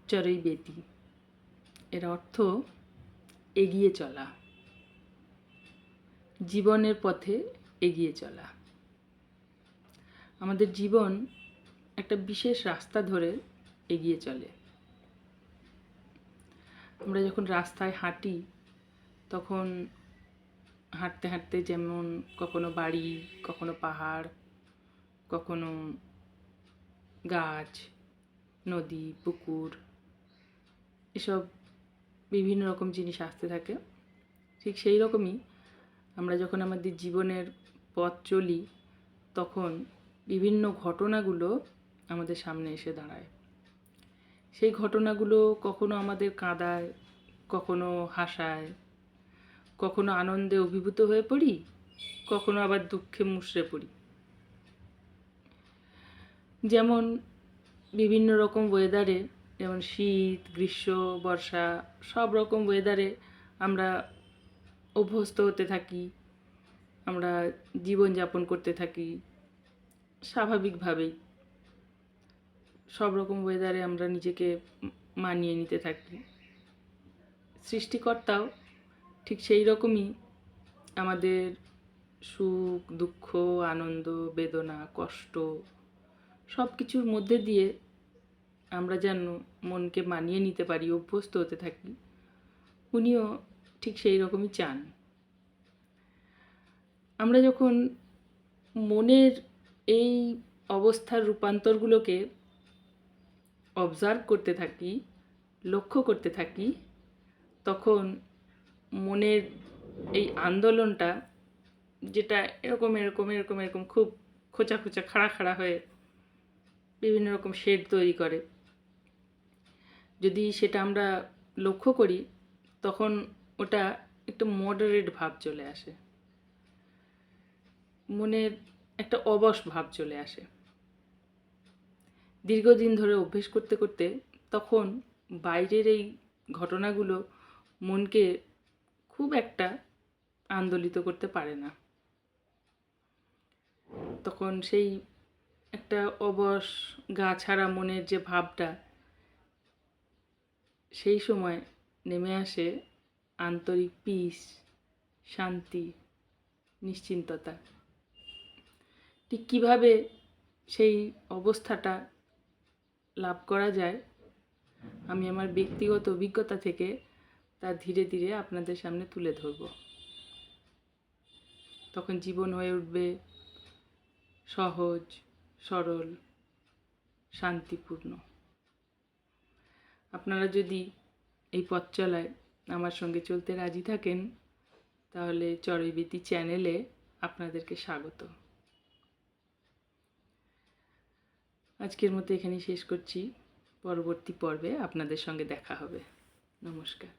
চরৈবেতি, এর অর্থ এগিয়ে চলা, জীবনের পথে এগিয়ে চলা। আমাদের জীবন একটা বিশেষ রাস্তা ধরে এগিয়ে চলে। আমরা যখন রাস্তায় হাঁটি তখন হাঁটতে হাঁটতে যেমন কখনো বাড়ি, কখনো পাহাড়, কখনো গাছ, নদী, পুকুর, এসব বিভিন্ন রকম জিনিস আসতে থাকে। ঠিক সেই রকমই আমরা যখন আমাদের জীবনের পথ চলি তখন বিভিন্ন ঘটনাগুলো আমাদের সামনে এসে দাঁড়ায়। সেই ঘটনাগুলো কখনো আমাদের কাঁদায়, কখনো হাসায়, কখনো আনন্দে অভিভূত হয়ে পড়ি, কখনো আবার দুঃখে মুষড়ে পড়ি। যেমন বিভিন্ন রকম ওয়েদারে, যেমন শীত, গ্রীষ্ম, বর্ষা, সব রকম ওয়েদারে আমরা অভ্যস্ত হতে থাকি, আমরা জীবনযাপন করতে থাকি স্বাভাবিকভাবেই। সব রকম ওয়েদারে আমরা নিজেকে মানিয়ে নিতে থাকি। সৃষ্টিকর্তাও ঠিক সেই রকমই আমাদের সুখ, দুঃখ, আনন্দ, বেদনা, কষ্ট সব কিছুর মধ্যে দিয়ে আমরা যেন মনকে মানিয়ে নিতে পারি, অভ্যস্ত হতে থাকি, উনিও ঠিক সেই রকমই চান। আমরা যখন মনের এই অবস্থার রূপান্তরগুলোকে অবজার্ভ করতে থাকি, লক্ষ্য করতে থাকি, তখন মনের এই আন্দোলনটা, যেটা এরকম এরকম এরকম এরকম খুব খোঁচা খোঁচা খাড়া খাড়া হয়ে বিভিন্ন রকম শেড তৈরি করে, যদি সেটা আমরা লক্ষ্য করি তখন ওটা একটা মডারেট ভাব চলে আসে, মনের একটা অবশ ভাব চলে আসে। দীর্ঘদিন ধরে অভ্যেস করতে করতে তখন বাইরের এই ঘটনাগুলো মনকে খুব একটা আন্দোলিত করতে পারে না। তখন সেই একটা অবশ গা ছাড়া মনের যে ভাবটা, সেই সময় নেমে আসে আন্তরিক পিস, শান্তি, নিশ্চিন্ততা। ঠিক কীভাবে সেই অবস্থাটা লাভ করা যায় আমি আমার ব্যক্তিগত অভিজ্ঞতা থেকে তা ধীরে ধীরে আপনাদের সামনে তুলে ধরব। তখন জীবন হয়ে উঠবে সহজ, সরল, শান্তিপূর্ণ। আপনারা যদি এই পথ চলায় আমার সঙ্গে চলতে রাজি থাকেন তাহলে চরৈবেতি চ্যানেলে আপনাদেরকে স্বাগত। আজকের মতো এখানেই শেষ করছি। পরবর্তী পর্বে আপনাদের সঙ্গে দেখা হবে। নমস্কার।